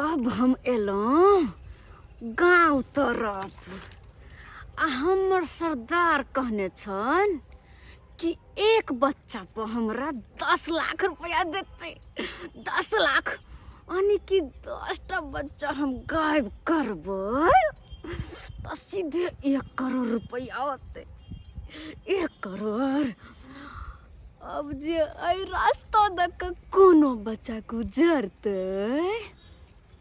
अब हम एलौं गाँव तरफ आ हमर सरदार कहने छन कि एक बच्चा पर हमरा 10 लाख रुपया देते। 10 लाख यानी कि 10टा बच्चा हम गायब करबै तो सीधे 1 करोड़ रुपया होते। 1 करोड़। अब जे एहि रास्ता दक कोनो बच्चा गुजरतै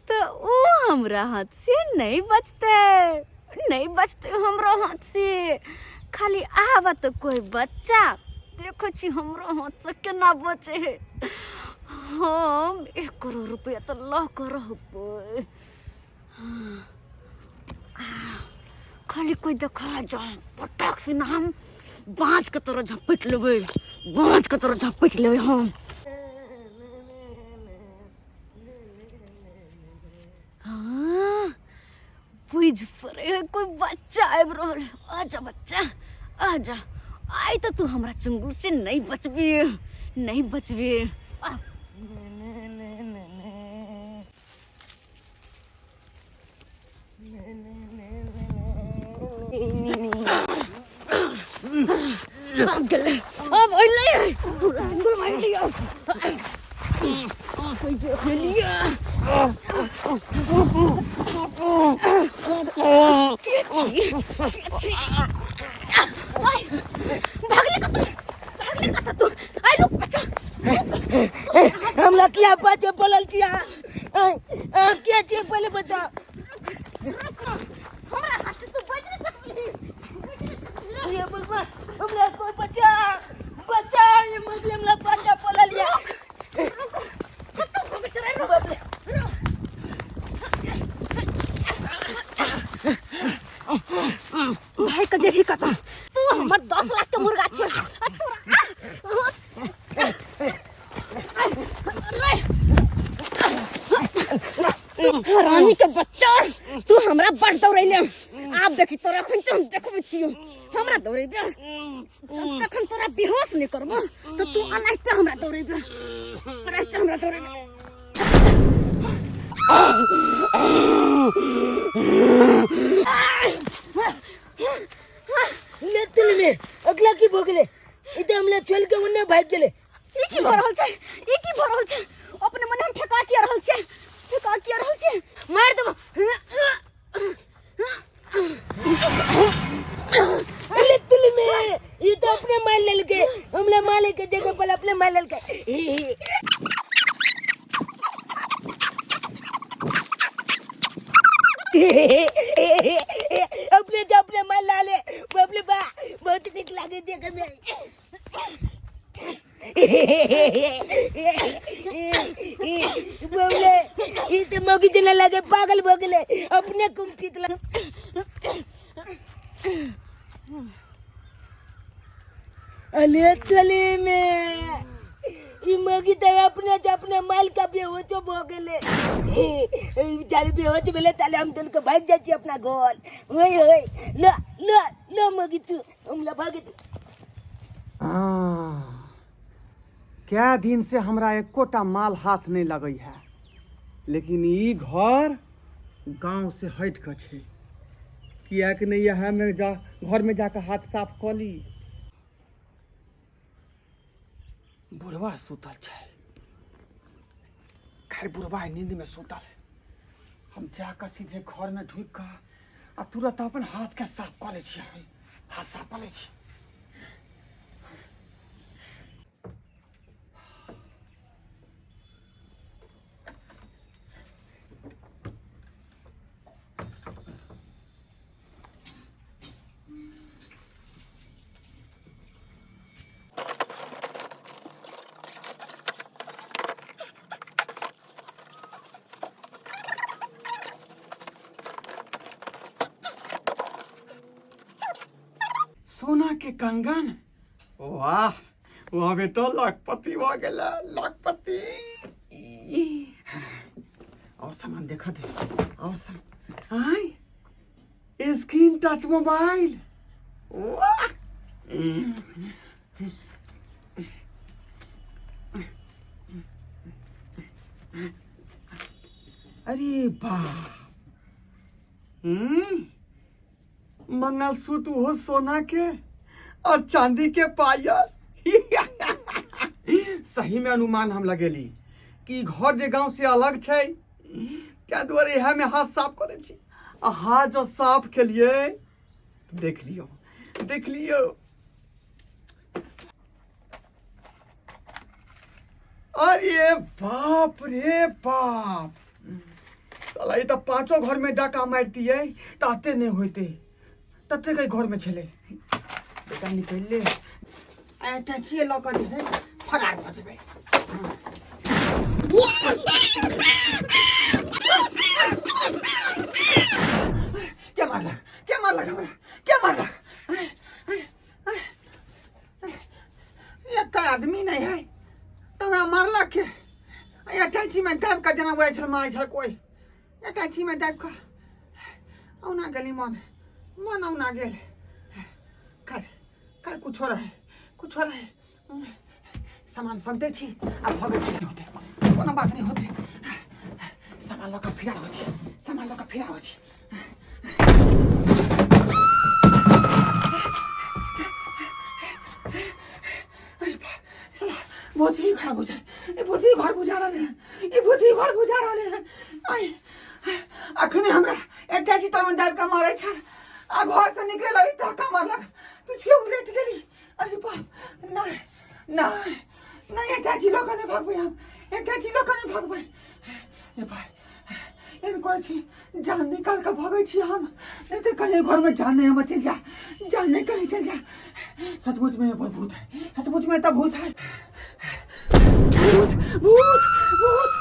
तो वो हमरा हाथ से नहीं बचते हमरा हाथ से। खाली आवत कोई बच्चा देखो छी हमरो हाथ से केना बचे है। हम 1 करोड़ रुपया तो ला कर रहबै। खाली कोई देखा जाए पटाक से हम बाँझ के तरह झपट लेबै। हम हाँ बुझ पड़े कोई बच्चा आबि रहल है। आजा बच्चा आजा। आई तो तू हमरा चंगुल से नहीं बचबी। अब अइले पूरा चंगुल मार लिया। कोई देख लिया। भागले का तू आई रुक बच्चा। हमला क्या पाछे पलल छिया। क्या छिए पहले बता। हमरा हाथ से तू बच नहीं सकबी। ये भगवान हमला कोई बचा ये मुस्लिम ला पाछे पलल लिया। भाई का जे भी कथा तू हमर 10 लाख के मुर्गा छे। रानी के बच्चा तू हमरा बड़ दौड़ैले। आप देखी तोरा खुन हम देखबै छियो हमरा दौड़ैबे। जब तक हम तोरा बेहोश नहीं करबो तो तू अनाइते हमरा दौड़ैबे। ले तुल में अगला की भोगले इते हमला चल के उन्ने भाग गेले। ई की भ रहल छै। अपने मने हम फेका किया रहल छै। मार देबो। ले तुल में ये तो अपने मार लेलके। हमला माले के जगह पर अपने मार लेलके। अपने मार लाले बबले बा बहुत निक लागे देखे में। बबले ई तो मौगी जना लागे पागल भगले अपने कुंठित ला। अले तले में ई मौगी तो अपने माल का बेहोश भगले। चल बेहोश भेले ताले हम तन के भाग जाची अपना घर। होय ल मौगी तू हमला भागे। क्या दिन से हमरा एकोटा माल हाथ नहीं लगई है। लेकिन ई घर गांव से हट के छे। किया कि नहीं यह में घर में जाकर हाथ साफ कर ली। बुढ़वा सुतल छे। खैर बुढ़वा नींद में सुतल है। हम जाकर सीधे घर में ढुक कर आ तुरंत अपन हाथ के साफ कर ले छी। हाथ साफ कर ले छी। सोना के कंगन वाह वाह बेटा लाखपति हो गेला लाखपति। और सामान देखा दे और सामान आई स्क्रीन टच मोबाइल वाह। अरे बाप। मंगलसूत्र हो सोना के और चांदी के पायल। सही में अनुमान हम लगेली कि घर जे गांव से अलग छै, क्या दुआरे यह में हाथ साफ करे छी। आ हाथ जो साफ के लिए देख लियो, देख लियो। अरे बाप रे बाप, साला ये तो पांचों घर में डाका मारती है, ताते नहीं होते, तते कई घर में छले। बेटा निकल ले, टैक्सी लॉकर जो है फरार हो जाए। क्या मार लगा, क्या मार लगा हमरा, क्या मार लगा? ये तो आदमी नहीं है, तो हमरा मारला के। ये टैक्सी में दाब का जना हुआ छल मार छल कोई। ये टैक्सी में दाब का औना गली मन औना गेल। कर कुछ हो रहा है, कुछ हो रहा है। सामान सब दे छी आ भगे छी होते, कोनो बात नहीं होते। सामान लगा फिरा हो छी, सामान लगा फिरा हो छी। अरे साला बहुत ही घर बुझा, ये बहुत ही घर बुझा रहे हैं, ये बहुत ही घर बुझा रहे हैं। आई अखने हमरा एक टैक्सी तर में दाब का मारे छ, आ घर से निकल रही त का मारलक, पीछे उलट गेली। अरे बाप, नहीं नहीं नहीं, एक टैक्सी लोग ने भागबे, हम एक टैक्सी लोग ने भागबे। ए भाई इन कोई छी जान निकाल के भागे छी हम, नहीं तो कहीं घर में जान नहीं बचल जा, जान नहीं कहीं चल जा। सचमुच में भूत है, सचमुच में तो भूत है। भूत भूत भूत